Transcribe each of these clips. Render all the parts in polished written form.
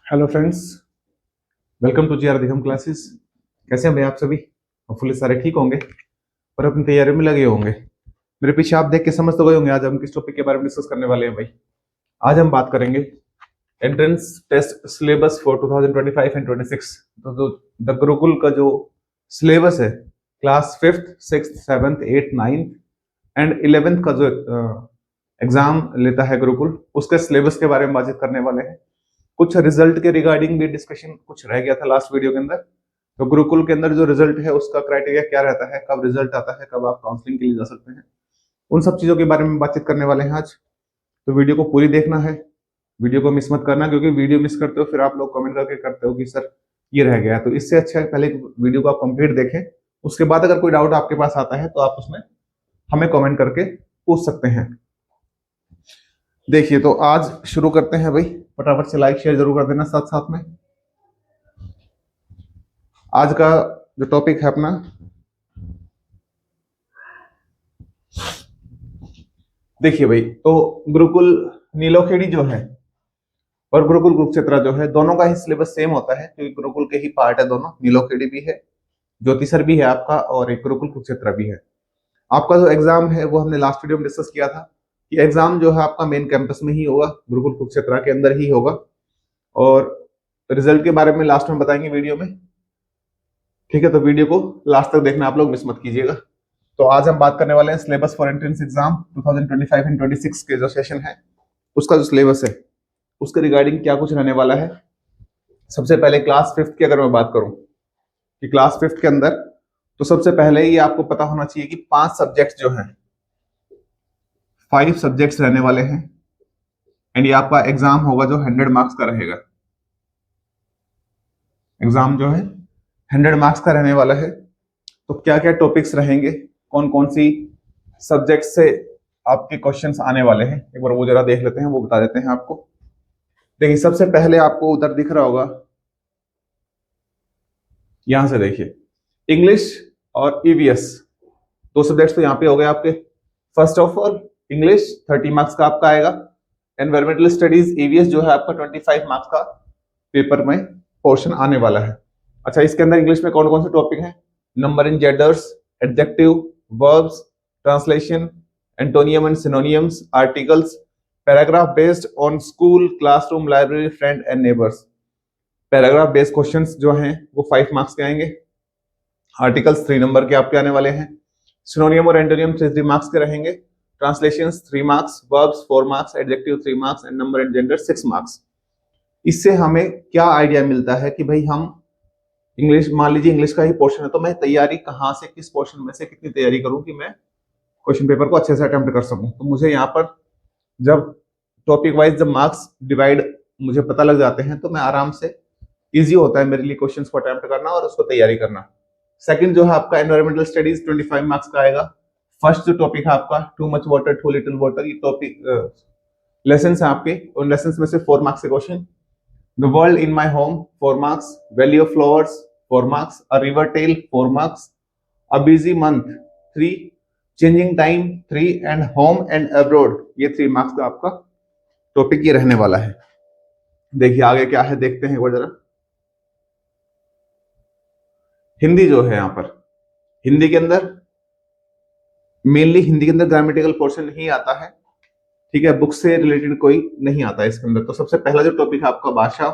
Hello friends, welcome to G R Digam classes. कैसे हैं भाई आप सभी? होपफुली सारे ठीक होंगे और अपनी तैयारी में लगे होंगे। मेरे पीछे आप देख के समझ तो गए होंगे आज हम किस टॉपिक के बारे में डिस्कस करने वाले हैं भाई। आज हम बात करेंगे entrance test syllabus for 2025 and 26। तो द गुरुकुल का जो सिलेबस है, class fifth six seventh eighth ninth and 11th का जो एग्जाम लेता है गुरुकुल, उसके सिलेबस के बारे में बातचीत करने वाले हैं। कुछ रिजल्ट के रिगार्डिंग भी डिस्कशन कुछ रह गया था लास्ट वीडियो के अंदर। तो गुरुकुल के अंदर जो रिजल्ट है उसका क्राइटेरिया क्या रहता है, कब रिजल्ट आता है, कब आप काउंसलिंग के लिए जा सकते हैं, उन सब चीजों के बारे में बातचीत करने वाले हैं आज। तो वीडियो को पूरी देखना है, वीडियो को मिस मत करना, क्योंकि वीडियो मिस करते हो फिर आप लोग कमेंट करके करते हो कि सर ये रह गया। तो इससे अच्छा है पहले वीडियो को आप कंप्लीट देखें, उसके बाद अगर कोई डाउट आपके पास आता है तो आप उसमें हमें कमेंट करके पूछ सकते हैं। देखिए, तो आज शुरू करते हैं भाई। फटाफट से लाइक शेयर जरूर कर देना साथ साथ में। आज का जो टॉपिक है अपना, देखिए भाई, तो गुरुकुल नीलोखेड़ी जो है और गुरुकुल कुरुक्षेत्र जो है, दोनों का ही सिलेबस सेम होता है, क्योंकि गुरुकुल के ही पार्ट है दोनों। नीलोखेड़ी भी है, ज्योतिसर भी है आपका, और एक गुरुकुल कुरुक्षेत्र भी है। आपका जो एग्जाम है वो हमने लास्ट वीडियो में डिस्कस किया था कि एग्जाम जो है आपका मेन कैंपस में ही होगा, गुरुकुल कुरुक्षेत्र के अंदर ही होगा। और रिजल्ट के बारे में लास्ट में बताएंगे वीडियो में, ठीक है? तो वीडियो को लास्ट तक देखना, आप लोग मिस मत कीजिएगा। तो आज हम बात करने वाले हैं syllabus for entrance exam 2025 and 26 के जो सेशन है उसका जो सिलेबस है उसके रिगार्डिंग क्या कुछ रहने वाला है। सबसे पहले क्लास फिफ्थ की अगर मैं बात करूं कि क्लास फिफ्थ के अंदर, तो सबसे पहले ये आपको पता होना चाहिए कि 5 सब्जेक्ट्स जो हैं, 5 सब्जेक्ट्स रहने वाले हैं। एंड ये आपका एग्जाम होगा जो 100 मार्क्स का रहेगा। एग्जाम जो है 100 मार्क्स का रहने वाला है। तो क्या क्या टॉपिक्स रहेंगे, कौन कौन सी सब्जेक्ट से आपके क्वेश्चंस आने वाले हैं, एक बार वो जरा देख लेते हैं, वो बता देते हैं आपको। देखिए, सबसे पहले आपको उधर दिख रहा होगा, यहां से देखिए, इंग्लिश और ईवीएस, 2 सब्जेक्ट्स तो यहाँ पे हो गए आपके। First of all English 30 marks का आपका आएगा। एनवायरमेंटल स्टडीज ईवीएस जो है आपका 25 मार्क्स का पेपर में पोर्शन आने वाला है। अच्छा, इसके अंदर इंग्लिश में कौन कौन से टॉपिक हैं? Number in genders, adjective, verbs, translation, antonym and synonyms, articles, paragraph based on school, classroom, library, friend and neighbours. Paragraph based questions जो हैं वो 5 मार्क्स के आएंगे। आर्टिकल्स 3 नंबर के आपके आने वाले हैं। सिनोनियम और एंटोनियम 3 मार्क्स के रहेंगे। Translation 3 marks, verbs 4 marks, adjective 3 marks and number and gender 6 marks. इससे हमें क्या आइडिया मिलता है कि भाई हम इंग्लिश, मान लीजिए इंग्लिश का ही पोर्शन है, तो मैं तैयारी कहाँ से, किस पोर्शन में से कितनी तैयारी करूं कि मैं क्वेश्चन पेपर को अच्छे से अटेम्प्ट कर सकूं। तो मुझे यहाँ पर जब टॉपिक वाइज जब मार्क्स डिवाइड मुझे पता लग जाते हैं तो मैं आराम से, इजी होता है मेरे लिए क्वेश्चन को अटेम्प्ट करना और उसको तैयारी करना। सेकंड जो है आपका एनवायरमेंटल स्टडीज 25 मार्क्स का आएगा। फर्स्ट जो टॉपिक है आपका too much water too little water, ये टॉपिक लेसन है आपके, उन लेसन में से 4 मार्क्स के question. The world in my home 4 marks, valley of flowers 4 marks, a river tale 4 marks, a busy month 3, changing time 3 and home and abroad, ये 3 marks का आपका टॉपिक ये रहने वाला है। देखिए आगे क्या है, देखते हैं वो जरा। हिंदी जो है यहाँ पर, हिंदी के अंदर मेनली हिंदी के अंदर ग्रामेटिकल पोर्शन ही आता है, ठीक है? बुक से रिलेटेड कोई नहीं आता है इसके अंदर। तो सबसे पहला जो टॉपिक है आपका भाषा,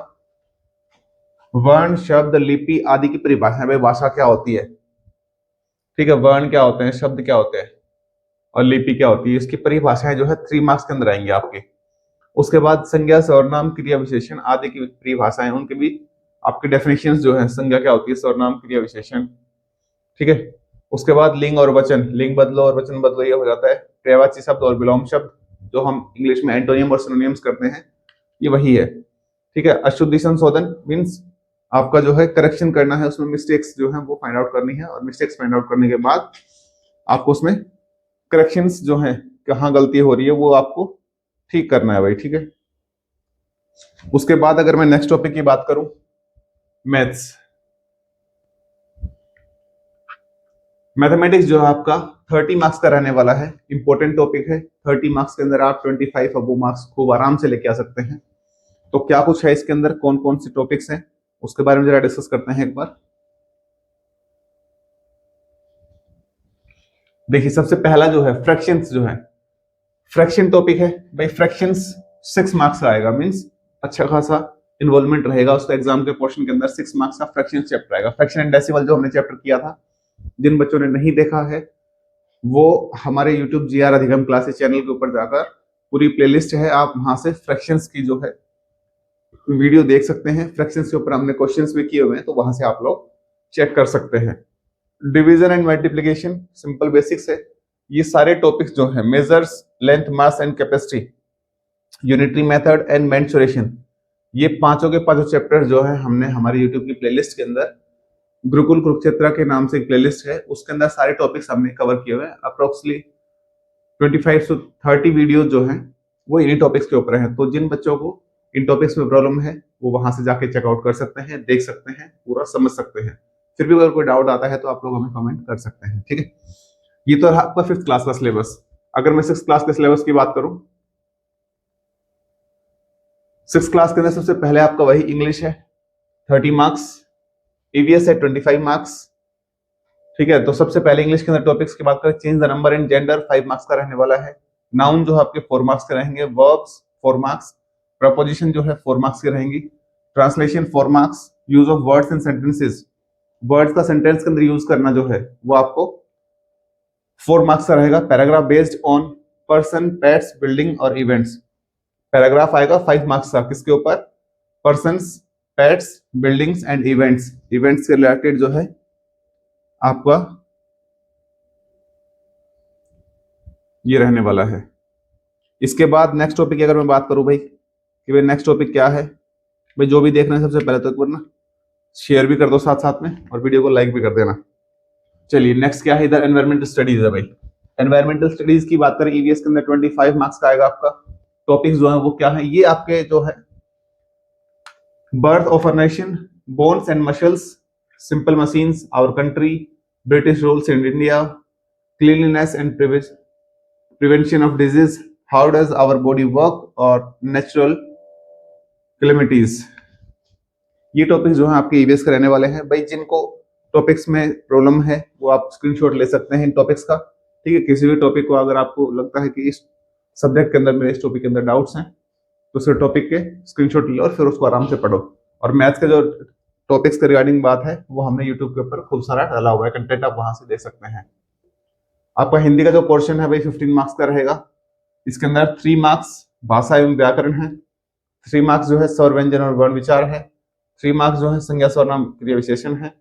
वर्ण, शब्द, लिपि आदि की परिभाषा। भाई भाषा क्या होती है, ठीक है? वर्ण क्या होते हैं, शब्द क्या होते हैं और लिपि क्या होती है, इसकी परिभाषाएं जो है 3 मार्क्स के अंदर आएंगे आपके। उसके बाद संज्ञा, सर्वनाम, क्रिया विशेषण आदि की परिभाषाएं, उनके भी आपके डेफिनेशंस जो है, संज्ञा क्या होती है, सर्वनाम, क्रिया विशेषण, ठीक है? उसके बाद लिंग और वचन, लिंग बदलो और वचन बदलो, ये हो जाता है। पर्यायवाची शब्द और विलोम शब्द, जो हम इंग्लिश में एंटोनियम और सिनोनियम्स करते हैं, ये वही है, ठीक है? अशुद्धि संशोधन मीन्स आपका जो है करेक्शन करना है, उसमें मिस्टेक्स जो है वो फाइंड आउट करनी है, और मिस्टेक्स फाइंड आउट करने के बाद आपको उसमें करेक्शंस जो है, कहाँ गलती हो रही है वो आपको ठीक करना है भाई, ठीक है? उसके बाद अगर मैं नेक्स्ट टॉपिक की बात करूं, मैथ्स, मैथमेटिक्स जो है आपका 30 मार्क्स का रहने वाला है। इंपॉर्टेंट टॉपिक है, 30 मार्क्स के अंदर आप 25 अबो मार्क्स खूब आराम से लेके आ सकते हैं। तो क्या कुछ है इसके अंदर, कौन कौन से टॉपिक्स हैं, उसके बारे में जरा डिस्कस करते हैं एक बार। देखिए सबसे पहला जो है फ्रैक्शंस जो है, फ्रैक्शन टॉपिक है भाई। फ्रैक्शंस 6 मार्क्स का आएगा, मींस अच्छा खासा इन्वॉल्वमेंट रहेगा उसका एग्जाम के पोर्शन के अंदर। 6 मार्क्स का फ्रैक्शन चैप्टर आएगा। फ्रैक्शन एंड डेसिमल जो हमने चैप्टर किया था, जिन बच्चों ने नहीं देखा है वो हमारे YouTube GR अधिगम क्लासेस चैनल के ऊपर जाकर पूरी प्लेलिस्ट है, आप वहां से फ्रैक्शंस की जो है वीडियो देख सकते हैं। फ्रैक्शंस के ऊपर हमने क्वेश्चंस भी किए हुए हैं, तो वहां से आप लोग चेक कर सकते हैं। Division and multiplication simple basics है। ये सारे टॉपिक्स जो है, measures, length, mass and capacity, unitary method and mensuration, ये पांचों के पांचों चैप्टर जो है हमने हमारे यूट्यूब की प्लेलिस्ट के अंदर, गुरुकुल कुरुक्षेत्र के नाम से एक प्लेलिस्ट है, उसके अंदर सारे टॉपिक्स हमने कवर किए हुए हैं। अप्रोक्सली 25 to 30 वीडियो जो हैं वो इन्हीं टॉपिक्स के ऊपर हैं। तो जिन बच्चों को इन टॉपिक्स में प्रॉब्लम है वो वहां से जाके चेकआउट कर सकते हैं, देख सकते हैं, पूरा समझ सकते हैं। फिर भी अगर कोई डाउट आता है तो आप लोग हमें कमेंट कर सकते हैं, ठीक है। ये तो रहा आपका 5th क्लास का सिलेबस। अगर मैं 6th क्लास के सिलेबस की बात करूं, 6th क्लास के अंदर सबसे पहले आपका वही इंग्लिश है 30 मार्क्स, ईवीएस है 25 मार्क्स, ठीक है। तो सबसे पहले इंग्लिश के अंदर टॉपिक्स की बात करें, change the number in gender 5 marks का रहने वाला है। नाउन जो है आपके 4 मार्क्स के रहेंगे, वर्ब्स 4 मार्क्स, प्रपोजिशन जो है 4 मार्क्स की रहेंगी, translation 4 marks, use of words in sentences, words का सेंटेंस के अंदर यूज करना जो है वो आपको 4 मार्क्स का रहेगा। Paragraph based on person, pets, building और इवेंट्स, पैराग्राफ आएगा 5 मार्क्स का, किसके ऊपर, persons, pets, buildings and events, events के रिलेटेड जो है आपका ये रहने वाला है। इसके बाद नेक्स्ट टॉपिक की अगर मैं बात करूं भाई कि भाई नेक्स्ट टॉपिक क्या है, भाई जो भी देख रहे हैं सबसे पहले तो एक बार ना शेयर भी कर दो साथ साथ में, और वीडियो को लाइक भी कर देना। चलिए नेक्स्ट क्या है, इधर एनवायरमेंटल स्टडीज है भाई। एनवायरमेंटल स्टडीज की बात करें, ईवीएस के अंदर 25 मार्क्स का आएगा आपका। टॉपिक्स जो है वो क्या है, ये आपके जो है birth of a nation, bones and muscles, simple machines, our country, British rules in India, cleanliness and prevention of disease, how does our body work और नेचुरल कैलेमिटीज। ये टॉपिक्स जो है आपके ईवीएस के रहने वाले हैं भाई। जिनको टॉपिक्स में प्रॉब्लम है वो आप स्क्रीनशॉट ले सकते हैं इन टॉपिक्स का, ठीक है। किसी भी टॉपिक को अगर आपको लगता है कि इस सब्जेक्ट के अंदर, मेरे इस टॉपिक के अंदर डाउट्स हैं, तो उस टॉपिक के स्क्रीनशॉट ले लो और फिर उसको आराम से पढ़ो। और मैथ्स के जो टॉपिक्स के रिगार्डिंग बात है वो हमने यूट्यूब के ऊपर खूब सारा डाला हुआ है कंटेंट, आप वहां से देख सकते हैं। आपका हिंदी का जो पोर्शन है भाई 15 मार्क्स का रहेगा। इसके अंदर 3 मार्क्स भाषा एवं व्याकरण है, 3 मार्क्स जो है स्वर व्यंजन और वर्ण विचार है, 3 मार्क्स जो है संज्ञा सर्वनाम क्रिया विशेषण है,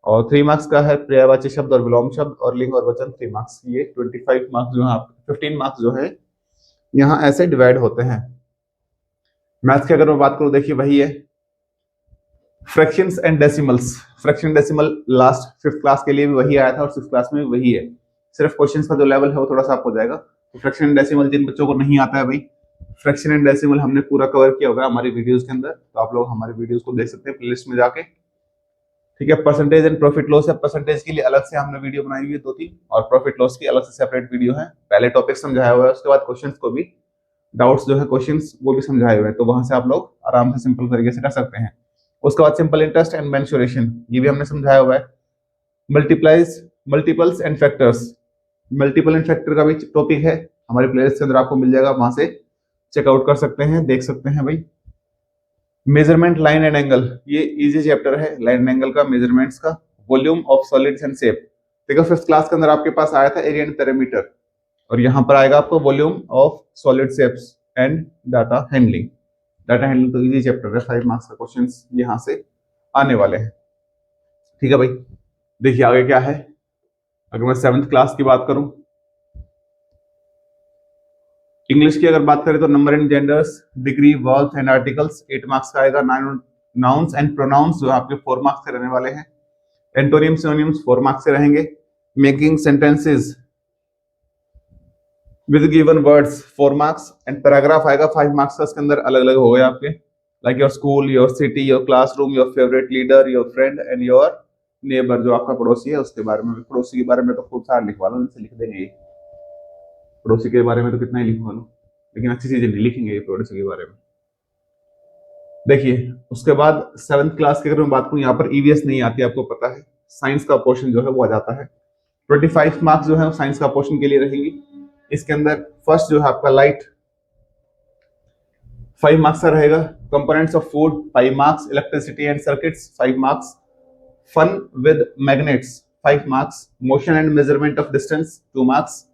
और 3 मार्क्स का है पर्यायवाची शब्द और विलोम शब्द और लिंग और वचन 3 मार्क्स। ये 25 मार्क्स जो है आपके 15 मार्क्स जो है यहाँ ऐसे डिवाइड होते हैं। मैथ्स की अगर मैं बात करूं, देखिए वही है fractions and decimals. Fraction decimal last 5th class के लिए भी वही आया था और 6th क्लास में भी वही है, सिर्फ क्वेश्चंस का जो लेवल है वो थोड़ा सा अप हो जाएगा। तो फ्रैक्शन एंड डेसिमल जिन बच्चों को नहीं आता है भाई, फ्रैक्शन एंड डेसिमल हमने पूरा कवर किया होगा हमारी वीडियोस के अंदर, तो आप लोग हमारी वीडियोस को देख सकते हैं प्लेलिस्ट में जाके, ठीक है। परसेंटेज एंड प्रॉफिट लॉस है, परसेंटेज के लिए अलग से हमने वीडियो बनाई हुई है 2-3, और प्रॉफिट लॉस की अलग से सेपरेट वीडियो है। पहले टॉपिक समझाया हुआ है, उसके बाद क्वेश्चंस को भी, डाउट्स जो है क्वेश्चंस वो भी समझाए हुए हैं, तो वहां से आप लोग आराम से सिंपल तरीके से कर सकते हैं। उसके बाद सिंपल इंटरेस्ट एंड मेंसुरेशन, ये भी हमने समझाया हुआ है। Multiplies, multiples and factors, multiple and factor का भी टॉपिक है, हमारे प्लेलिस्ट के अंदर आपको मिल जाएगा, वहां से चेकआउट कर सकते हैं, देख सकते हैं भाई। मेजरमेंट, लाइन एंड एंगल, ये इजी चैप्टर है लाइन एंड एंगल का, मेजरमेंट्स का। Volume of solids and shape, देखो 5th क्लास के अंदर आपके पास आया था एरिया एंड पैरामीटर, और यहाँ पर आएगा आपको volume of solid shapes and data handling. Data handling तो इजी चैप्टर है, 5 मार्क्स का क्वेश्चंस यहाँ से आने वाले हैं, ठीक है भाई। देखिए आगे क्या है, अगर मैं 7th क्लास की बात करूं, इंग्लिश की अगर बात करें तो number and genders, degree, verbs and articles 8 marks का आएगा। नाउन्स एंड प्रोनाउंस जो आपके 4 मार्क्स के रहने वाले हैं। एंटोनियम, सिनोनिम्स 4 मार्क्स के रहेंगे। Making sentences with given words 4 marks, and paragraph आएगा 5 मार्क्स का। इसके अंदर अलग अलग हो गए आपके, like your school, your city, your classroom, your favourite leader, your friend and your neighbour, जो आपका पड़ोसी है उसके बारे में। पड़ोसी के बारे में तो खूब सारा लिखवा लो, इनसे लिख देंगे, पड़ोसी के बारे में तो कितना ही लिखवा लो, लेकिन अच्छी चीजें नहीं लिखेंगे ये पड़ोसी के बारे में। देखिए उसके बाद 7th क्लास की अगर मैं बात करूं, यहाँ पर ईवीएस नहीं आती, आपको पता है। साइंस का पोर्शन जो है वो आ जाता है। 25 मार्क्स जो है साइंस का पोर्शन के लिए रहेंगी। इसके अंदर फर्स्ट जो है आपका लाइट 5 मार्क्स का रहेगा। Components of food 5 marks, electricity and circuits 5 marks, fun with magnets 5 marks, motion and measurement of distance 2 marks,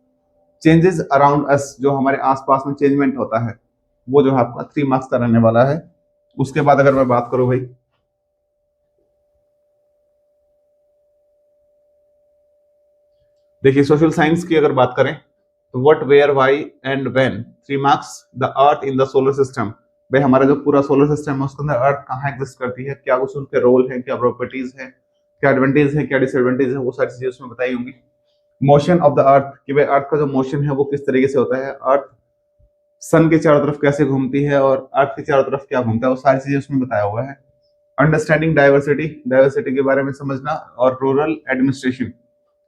changes around us जो हमारे आसपास में चेंजमेंट होता है वो जो है आपका 3 मार्क्स का रहने वाला है। उसके बाद अगर मैं बात करूं भाई, देखिए सोशल साइंस की अगर बात करें तो what, where, why and when 3 marks, the earth in the solar system, भाई हमारा जो पूरा सोलर सिस्टम है उसके अंदर अर्थ कहाँ एग्जिस्ट करती है, क्या कुछ उनके रोल है, क्या प्रॉपर्टीज है, क्या एडवांटेज है, क्या डिसएडवांटेज है, वो सारी चीजें उसमें बताई होंगी। मोशन ऑफ द अर्थ कि भाई अर्थ का जो मोशन है वो किस तरीके से होता है, अर्थ सन के चारों तरफ कैसे घूमती है और अर्थ के चारों तरफ क्या घूमता है, वो सारी चीजें उसमें बताया हुआ है। अंडरस्टैंडिंग डाइवर्सिटी, डाइवर्सिटी के बारे में समझना, और रूरल एडमिनिस्ट्रेशन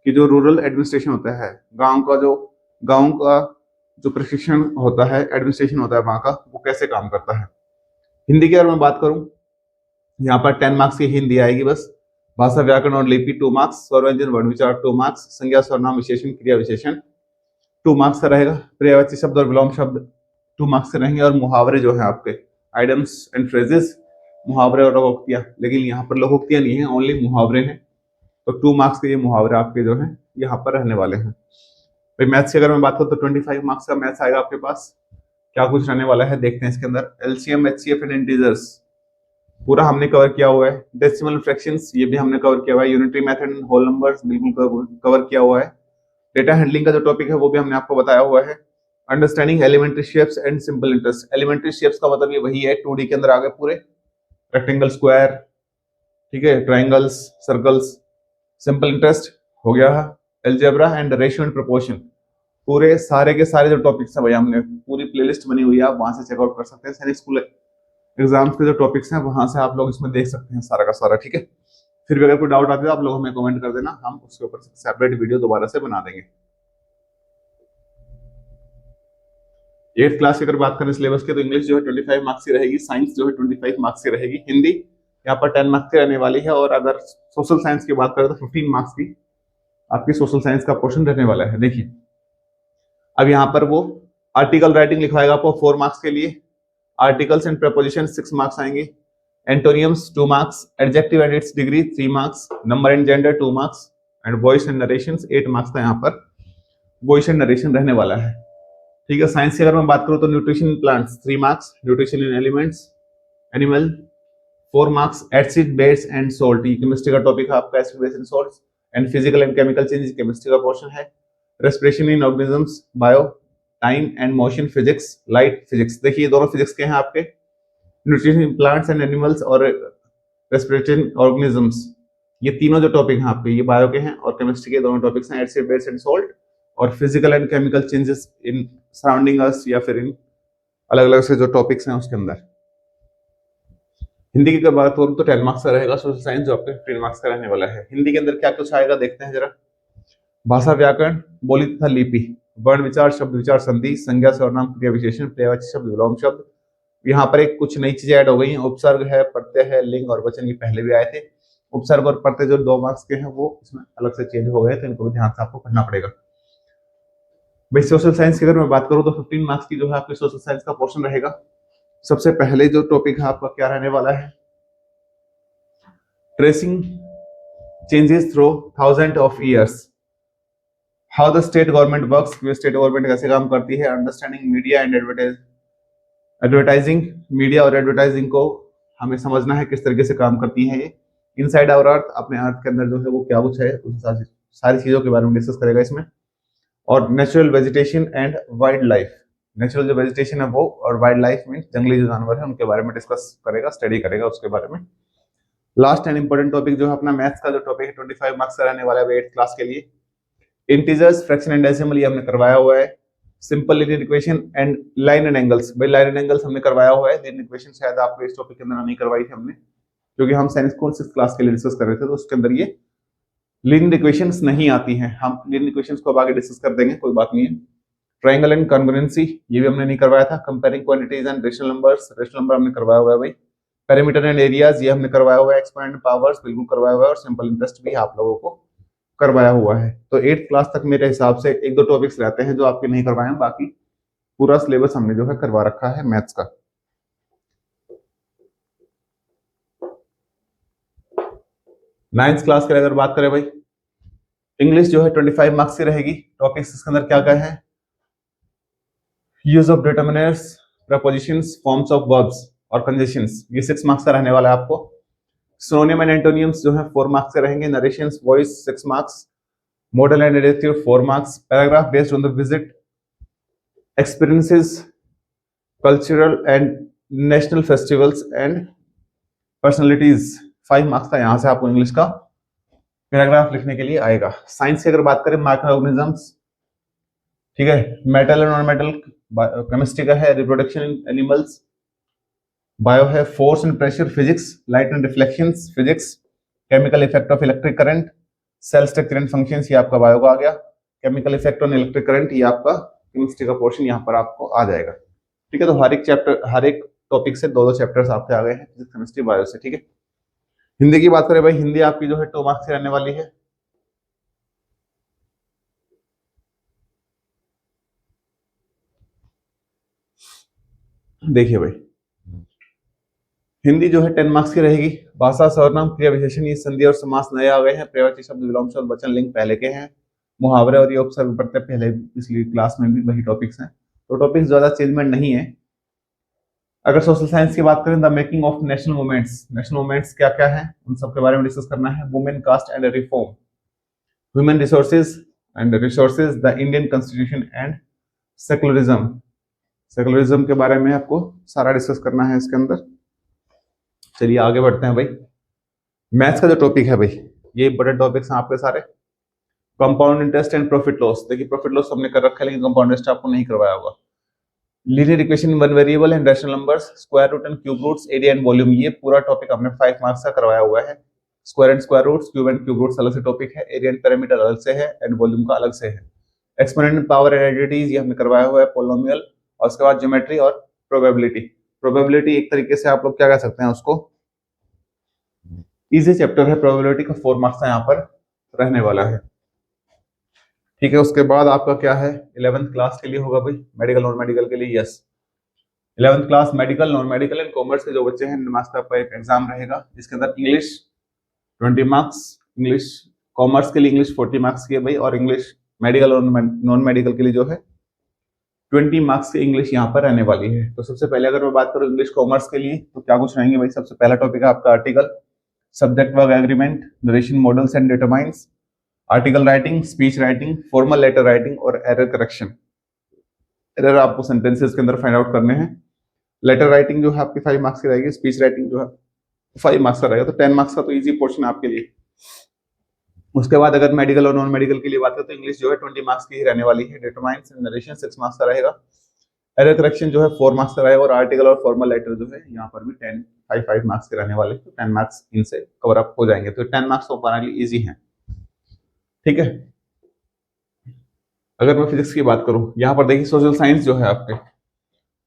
कि जो रूरल एडमिनिस्ट्रेशन होता है, गांव का जो प्रशिक्षण होता है, एडमिनिस्ट्रेशन होता है वहां का, वो कैसे काम करता है। हिंदी की अगर मैं बात करूं, यहाँ पर 10 मार्क्स की हिंदी आएगी बस। भाषा व्याकरण और लिपि 2 मार्क्स, स्वर व्यंजन वर्ण विचार 2 मार्क्स, संज्ञा सर्वनाम विशेषण क्रिया विशेषण 2 मार्क्स का रहेगा। पर्यायवाची शब्द और विलोम शब्द 2 मार्क्स के रहेंगे। और मुहावरे जो है आपके, आइडम्स एंड फ्रेजेस, मुहावरे और लोकोक्तियां, लेकिन यहाँ पर लोकोक्तियां नहीं है, ओनली मुहावरे हैं। तो 2 मार्क्स के ये मुहावरे आपके जो है यहाँ पर रहने वाले हैं। भाई मैथ्स की अगर मैं बात करूँ तो 25 मार्क्स का मैथ्स आएगा आपके पास। क्या कुछ रहने वाला है देखते हैं इसके अंदर। एलसीएम, एचसीएफ एंड इंटीजर्स पूरा हमने कवर किया हुआ है। डेसिमल फ्रैक्शंस ये भी हमने कवर किया हुआ है। Unitary method and whole numbers बिल्कुल कवर किया हुआ है। डेटा हैंडलिंग का जो टॉपिक है वो भी हमने आपको बताया हुआ है। Understanding elementary shapes and simple interest, elementary shapes का मतलब ये वही है 2D के अंदर आ गए पूरे, रेक्टेंगल, स्क्वायर, ठीक है, ट्राइंगल्स, सर्कल्स। सिंपल इंटरेस्ट हो गया, algebra and ratio and proportion, पूरे सारे के सारे जो टॉपिक्स हैं भाई हमने पूरी प्लेलिस्ट बनी हुई है, आप वहां से चेकआउट कर सकते हैं। सैनिक स्कूल एग्जाम्स के जो टॉपिक्स हैं वहां से आप लोग इसमें देख सकते हैं सारा का सारा, ठीक है। फिर भी अगर कोई डाउट आते है आप लोग हमें कमेंट कर देना, हम उसके ऊपर सेपरेट वीडियो दोबारा से बना देंगे। 8th क्लास की अगर बात करें सिलेबस के, तो इंग्लिश जो है 25 मार्क्स की रहेगी, साइंस जो है 25 मार्क्स की रहेगी, हिंदी यहाँ पर 10 मार्क्स की रहने वाली है। और अगर सोशल साइंस की बात करें तो 15 मार्क्स की आपकी सोशल साइंस का पोर्शन रहने वाला है। देखिए अब यहाँ पर वो आर्टिकल राइटिंग लिखवाएगा आपको 4 मार्क्स के लिए, आर्टिकल्स एंड प्रपोजिशन 6 मार्क्स आएंगे, एंटोनियम्स 2 marks, adjective and it's degree 3 marks, number and gender 2 marks, and voice and narrations 8 marks का यहाँ पर वॉइस एंड नरेशन रहने वाला है, ठीक है। साइंस की अगर मैं बात करूं तो nutrition in plants 3 marks, nutrition in elements animal 4 marks, acid base and salt, ये केमिस्ट्री का टॉपिक है आपका, acid base and salts, and physical and chemical changes chemistry का पोर्शन है। Respiration in organisms bio, time and motion physics, light physics, देखिए दोनों physics के हैं आपके। Nutrition in plants and animals और रेस्पिरेशन ऑर्गेनिजम्स, ये तीनों जो टॉपिक हैं आपके ये बायो के हैं, और केमिस्ट्री के दोनों टॉपिक्स हैं, एसिड बेस एंड सॉल्ट, और physical and chemical changes in surrounding us, या फिर इन अलग अलग से जो टॉपिक्स हैं उसके अंदर। हिंदी की बात करूं तो 10 मार्क्स का रहेगा, सोशल साइंस जो आपके 15 मार्क्स का रहने वाला है। हिंदी के अंदर क्या कुछ आएगा देखते हैं जरा। भाषा व्याकरण, बोली तथा लिपि, वर्ण विचार, शब्द विचार, संधि, संज्ञा सर्वनाम क्रिया विशेषण, पर्यायवाची शब्द विलोम शब्द, यहाँ पर एक कुछ नई चीजें ऐड हो गई हैं, उपसर्ग है, प्रत्यय है, लिंग और वचन, ये पहले भी आए थे। उपसर्ग और प्रत्यय जो 2 मार्क्स के हैं वो इसमें अलग से चेंज हो गए, तो इनको भी ध्यान से आपको पढ़ना पड़ेगा। भाई सोशल साइंस की अगर मैं बात करूं तो 15 मार्क्स की जो है आपकी सोशल साइंस का पोर्शन रहेगा। सबसे पहले जो टॉपिक है आपका क्या रहने वाला है, tracing changes through thousand of years, how the state government works, state government कैसे काम करती है, understanding media and advertising, media और एडवर्टाइजिंग को हमें समझना है किस तरीके से काम करती है ये। इनसाइड आवर अर्थ, अपने अर्थ के अंदर जो है वो क्या कुछ है, उन सारी चीजों के बारे में डिस्कस करेगा इसमें। और natural vegetation and wild life, natural जो वेजिटेशन है वो, और वाइल्ड लाइफ मीन जंगली जो जानवर है उनके बारे में डिस्कस करेगा, स्टडी करेगा उसके बारे में। लास्ट एंड इंपॉर्टेंट टॉपिक जो है अपना मैथ्स का जो टॉपिक है 25 मार्क्स का रहने वाला है 8th क्लास के लिए। इंटीजर्स, फ्रैक्शन एंड डेसिमल ये हमने करवाया हुआ है। Simple linear equation and line and angles, भाई लाइन एंड एंगल्स हमने करवाया हुआ है, लीनियर इक्वेशन शायद आपको इस टॉपिक के अंदर नहीं करवाई थी हमने, क्योंकि हम साइंस को 6th क्लास के लिए डिस्कस कर रहे थे, तो उसके अंदर ये लीनियर इक्वेशंस नहीं आती हैं। हम लीनियर इक्वेशंस को अब आगे डिस्कस कर देंगे, कोई बात नहीं है। ट्रायंगल एंड कॉन्ग्रुएंसी ये भी हमने नहीं करवाया था। Comparing quantities and rational numbers, rational number हमने करवाया हुआ है भाई। पेरीमीटर एंड एरियाज ये हमने करवाया हुआ है, एक्सपोनेंट पावर्स बिल्कुल करवाया हुआ है, और सिंपल इंटरेस्ट भी आप लोगों को करवाया हुआ है। तो 8th क्लास तक मेरे हिसाब से एक दो टॉपिक्स रहते हैं जो आपके नहीं करवाए हैं, बाकी पूरा सिलेबस हमने जो है करवा रखा है मैथ्स का। 9th क्लास की अगर बात करें भाई, इंग्लिश जो है 25 मार्क्स की रहेगी। टॉपिक्स इसके अंदर क्या क्या है? Use of determiners, propositions, forms of verbs और कंजंक्शंस, ये 6 मार्क्स का रहने वाला है आपको। सिनोनिम एंड एंटोनिम्स जो है 4 मार्क्स के रहेंगे। Narrations, voice 6 marks. Model and adjective 4 marks. Paragraph based on the visit, experiences, cultural and national festivals and personalities, 5 marks का यहाँ से आपको इंग्लिश का पैराग्राफ लिखने के लिए आएगा। साइंस की अगर बात करें, माइक्रो ऑर्गेनिजम्स, ठीक है, metal and non metal, chemistry का है, रिप्रोडक्शन इन एनिमल्स, बायो है, force and pressure, physics, light and reflections, physics, chemical effect of electric current, cell structure and functions, ये आपका बायो का आ गया। Chemical effect on electric current, ये आपका केमिस्ट्री का पोर्शन यहाँ पर आपको आ जाएगा। ठीक है, तो हर एक चैप्टर, हर एक टॉपिक से दो दो चैप्टर्स आपके आ गए हैं, फिजिक्स, केमिस्ट्री, बायो से। ठीक है, हिंदी की बात करें भाई, हिंदी आपकी जो है 2 मार्क्स से रहने वाली है। देखिए भाई, हिंदी जो है 10 मार्क्स की रहेगी। भाषा, सर्वनाम, क्रिया विशेषण, ये संधि और समास नए आ गए हैं। प्रत्यय शब्द, विलोम शब्द, वचन, लिंग पहले के हैं। मुहावरे और ये उपसर्ग प्रत्यय पहले पिछली क्लास में भी वही टॉपिक्स हैं, तो टॉपिक्स ज्यादा चेंजमेंट नहीं है। अगर सोशल साइंस की बात करें, the making of national movements, national movements क्या क्या है उन सब के बारे में डिस्कस करना है। Women, caste and reform, human resources and resources, the Indian constitution and secularism, secularism के बारे में आपको सारा डिस्कस करना है इसके अंदर। चलिए आगे बढ़ते हैं भाई। मैथ्स का जो टॉपिक है भाई, ये बड़े टॉपिक्स हैं आपके सारे। Compound interest and profit loss, देखिए प्रॉफिट लॉस हमने कर रखा है, लेकिन कंपाउंड इंटरेस्ट आपको नहीं करवाया होगा। Linear equation, one variable and rational numbers, square root and cube roots, area and volume, ये पूरा टॉपिक हमने 5 मार्क्स का करवाया हुआ है। Square and square roots, cube and cube roots अलग से टॉपिक है, एरिया एंड पैरामीटर अलग से है, एंड वॉल्यूम का अलग से है। एक्सपोनेंट, पावर एंड आइडेंटिटीज, ये हमने करवाया हुआ है। पोलिनोमियल, और उसके बाद ज्योमेट्री और प्रोबेबिलिटी। प्रोबेबिलिटी एक तरीके से आप लोग क्या कह सकते हैं उसको, इजी चैप्टर है। प्रोबेबिलिटी का 4 मार्क्स यहाँ पर रहने वाला है। ठीक है, उसके बाद आपका क्या है, 11th क्लास के लिए होगा भाई, मेडिकल नॉन मेडिकल के लिए। Yes, 11th class medical, non medical and commerce के जो बच्चे हैं, मार्क्स का एक एग्जाम रहेगा, जिसके अंदर इंग्लिश 20 मार्क्स, इंग्लिश कॉमर्स के लिए इंग्लिश 40 मार्क्स की है भाई, और इंग्लिश मेडिकल और नॉन मेडिकल के लिए जो है 20 मार्क्स की इंग्लिश यहाँ पर रहने वाली है। तो सबसे पहले अगर मैं बात करूँ इंग्लिश कॉमर्स के लिए, तो क्या कुछ रहेंगे भाई। सबसे पहला टॉपिक है आपका article, subject verb agreement, narration, modals and determiners, article writing, speech writing, formal letter writing और एरर करेक्शन। एरर आपको सेंटेंसेस के अंदर फाइंड आउट करने हैं। लेटर राइटिंग जो है आपकी 5 मार्क्स की रहेगी, स्पीच राइटिंग जो है 5 मार्क्स का रहेगा, तो 10 मार्क्स का तो इजी पोर्शन आपके लिए। उसके बाद अगर मेडिकल और नॉन मेडिकल के लिए बात करें, तो इंग्लिश जो है 20 मार्क्स की ही रहने वाली है। डिटरमाइंस एंड नरेशन 6 मार्क्स का रहेगा। एरर करेक्शन जो है 4 मार्क्स का रहेगा, और आर्टिकल और फॉर्मल लेटर जो है यहाँ पर भी 5 मार्क्स के रहने वाले, तो 10 मार्क्स इनसे कवर अप हो जाएंगे, तो 10 मार्क्स तो हमारे लिए इजी हैं। ठीक है, अगर मैं फिजिक्स की बात करूं, यहाँ पर देखिए सोशल साइंस जो है आपके,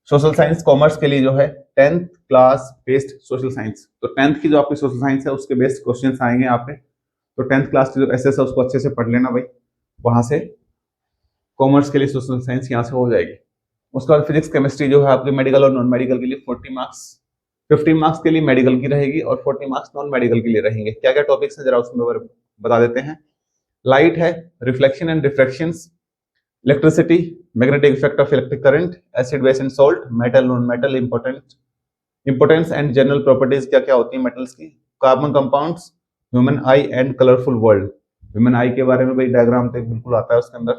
सोशल साइंस कॉमर्स के लिए जो है 10th class based social science, तो 10th की जो आपकी सोशल साइंस है उसके बेस्ड क्वेश्चंस आएंगे यहाँ पे। तो 10th क्लास की जो एसएस है उसको अच्छे से पढ़ लेना भाई, वहां से कॉमर्स के लिए सोशल साइंस यहाँ से हो जाएगी। उसके बाद फिजिक्स केमिस्ट्री जो है आपके मेडिकल और नॉन मेडिकल के लिए 40 मार्क्स, 50 मार्क्स के लिए मेडिकल की रहेगी और 40 मार्क्स नॉन मेडिकल के लिए रहेंगे। क्या क्या टॉपिक्स है जरा उसमें बता देते हैं। लाइट है, reflection and refractions, electricity, magnetic effect of electric current, acid base and salt, metal non metal, importance and general properties क्या क्या होती है मेटल्स की, carbon compounds, human eye and colourful world. Human eye के बारे में भाई डायग्राम तो बिल्कुल आता है उसके अंदर।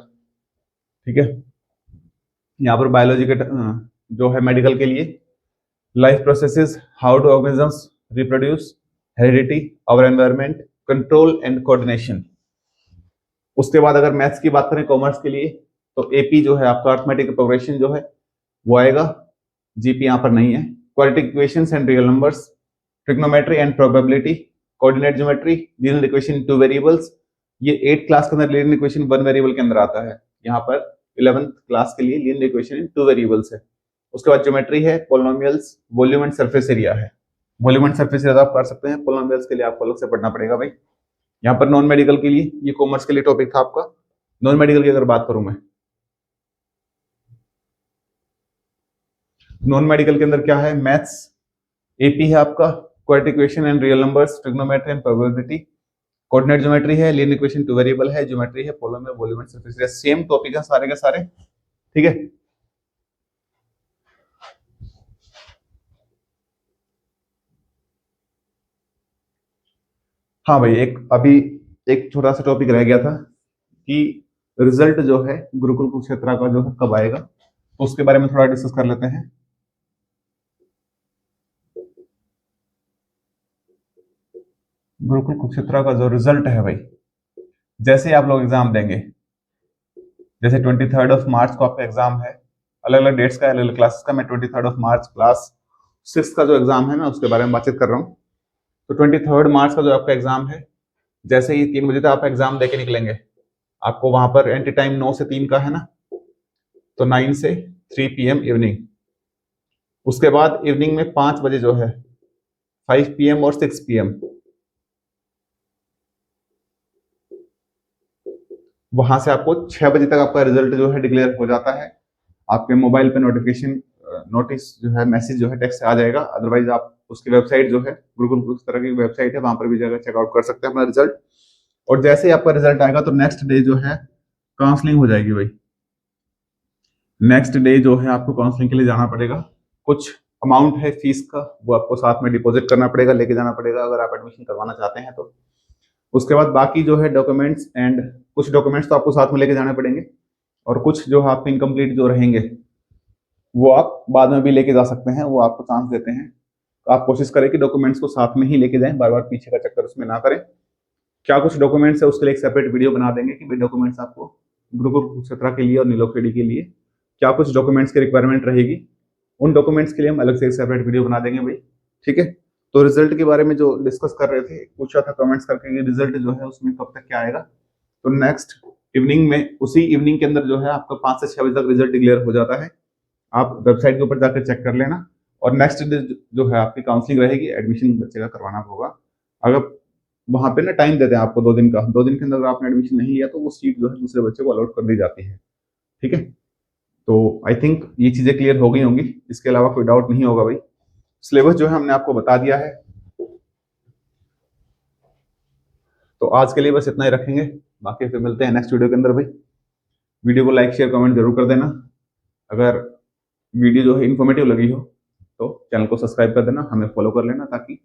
ठीक है, यहाँ पर बायोलॉजी के जो है मेडिकल के लिए, life processes, how do organisms reproduce, heredity, our environment, control and coordination. उसके बाद अगर मैथ्स की बात करें कॉमर्स के लिए, तो एपी जो है आपका अर्थमेटिक प्रोग्रेशन जो है वो आएगा, जीपी यहाँ पर नहीं है। Quadratic equations and real numbers, trigonometry and probability, coordinate geometry, linear equation two variables, ये 8th क्लास के अंदर लीनियर इक्वेशन 1 वेरिएबल के अंदर आता है, यहाँ पर 11th क्लास के लिए लीनियर इक्वेशन इन 2 वेरिएबल्स है। उसके बाद ज्योमेट्री है, polynomials, volume and surface area है, वॉल्यूम एंड सरफेस एरिया आप कर सकते हैं, पोलिनोमियल्स के लिए आपको अलग से पढ़ना पड़ेगा भाई। यहाँ पर नॉन मेडिकल के लिए, ये कॉमर्स के लिए टॉपिक था आपका। नॉन मेडिकल की अगर बात करूं मैं, नॉन मेडिकल के अंदर क्या है, मैथ्स, एपी है आपका, quadratic equation and real numbers, trigonometry and probability, coordinate geometry है, लीनियर इक्वेशन टू वेरिएबल है, ज्योमेट्री है, polynomial, volume and surface area, same topic है सारे के सारे, ठीक है। हाँ भाई, एक छोटा सा टॉपिक रह गया था कि रिजल्ट जो है गुरुकुल कुरुक्षेत्र का जो है कब आएगा, तो उसके बारे में थोड़ा डिस्कस कर लेते हैं। गुरुकुल कुरुक्षेत्र का जो रिजल्ट है भाई, जैसे आप लोग एग्जाम देंगे, जैसे 23 मार्च को आपका एग्जाम है, अलग अलग डेट्स का, अलग अलग क्लासेस का, मैं 23 मार्च क्लास 6 का जो एग्जाम है मैं उसके बारे में बातचीत कर रहा हूँ। तो 23 मार्च का जो आपका एग्जाम है, जैसे ही 3 बजे तक आप एग्जाम देके निकलेंगे, आपको वहां पर एंट्री टाइम 9 से 3 का है ना, तो 9 से 3 PM इवनिंग। उसके बाद इवनिंग में 5 बजे जो है 5 PM और 6 PM, वहां से आपको 6 बजे तक आपका रिजल्ट जो है डिक्लेयर हो जाता है। आपके मोबाइल पे नोटिफिकेशन, नोटिस जो है, मैसेज जो है टेक्स्ट से आ जाएगा। अदरवाइज आप उसकी वेबसाइट जो है, गुरुकुल उस तरह की वेबसाइट है, वहां पर भी जाकर चेकआउट कर सकते हैं अपना रिजल्ट। और जैसे ही आपका रिजल्ट आएगा तो नेक्स्ट डे जो है काउंसलिंग हो जाएगी भाई। नेक्स्ट डे जो है आपको काउंसलिंग के लिए जाना पड़ेगा। कुछ अमाउंट है फीस का, वो आपको साथ में डिपॉजिट करना पड़ेगा, लेके जाना पड़ेगा अगर आप एडमिशन करवाना चाहते हैं तो। उसके बाद बाकी जो है डॉक्यूमेंट्स, एंड कुछ डॉक्यूमेंट्स तो आपको साथ में लेके जाने पड़ेंगे, और कुछ जो आपके इनकम्प्लीट जो रहेंगे वो आप बाद में भी लेके जा सकते हैं, वो आपको चांस देते हैं। तो आप कोशिश करें कि डॉक्यूमेंट्स को साथ में ही लेके जाएं, बार बार पीछे का चक्कर उसमें ना करें। क्या कुछ डॉक्यूमेंट्स है उसके लिए एक सेपरेट वीडियो बना देंगे कि भाई डॉक्यूमेंट्स आपको गुरुकुल कुरुक्षेत्र के लिए और नीलोखेड़ी के लिए क्या कुछ डॉक्यूमेंट्स की रिक्वायरमेंट रहेगी, उन डॉक्यूमेंट्स के लिए हम अलग से एक सेपरेट वीडियो बना देंगे भाई, ठीक है। तो रिजल्ट के बारे में जो डिस्कस कर रहे थे, पूछा था कमेंट्स करके कि रिजल्ट जो है उसमें कब तक क्या आएगा, तो नेक्स्ट इवनिंग में, उसी इवनिंग के अंदर जो है आपका 5 से 6 बजे तक रिजल्ट डिक्लेयर हो जाता है। आप वेबसाइट के ऊपर जाकर चेक कर लेना। और नेक्स्ट डे जो है आपकी काउंसलिंग रहेगी, एडमिशन बच्चे का करवाना होगा। अगर वहां पे ना टाइम देते हैं आपको 2 दिन का, 2 दिन के अंदर अगर आपने एडमिशन नहीं लिया तो वो सीट जो है दूसरे बच्चे को अलॉट कर दी जाती है, ठीक है। तो आई थिंक ये चीजें क्लियर हो गई होंगी, इसके अलावा कोई डाउट नहीं होगा भाई। सिलेबस जो है हमने आपको बता दिया है, तो आज के लिए बस इतना ही रखेंगे। बाकी फिर मिलते हैं नेक्स्ट वीडियो के अंदर भाई। वीडियो को लाइक शेयर कमेंट जरूर कर देना। अगर वीडियो जो है इन्फॉर्मेटिव लगी हो तो चैनल को सब्सक्राइब कर देना, हमें फॉलो कर लेना, ताकि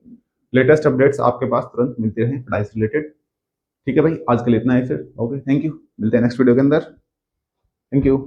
लेटेस्ट अपडेट्स आपके पास तुरंत मिलते रहें पढ़ाई से रिलेटेड, ठीक है भाई। आज के लिए इतना ही फिर, ओके, थैंक यू, मिलते हैं नेक्स्ट वीडियो के अंदर, थैंक यू।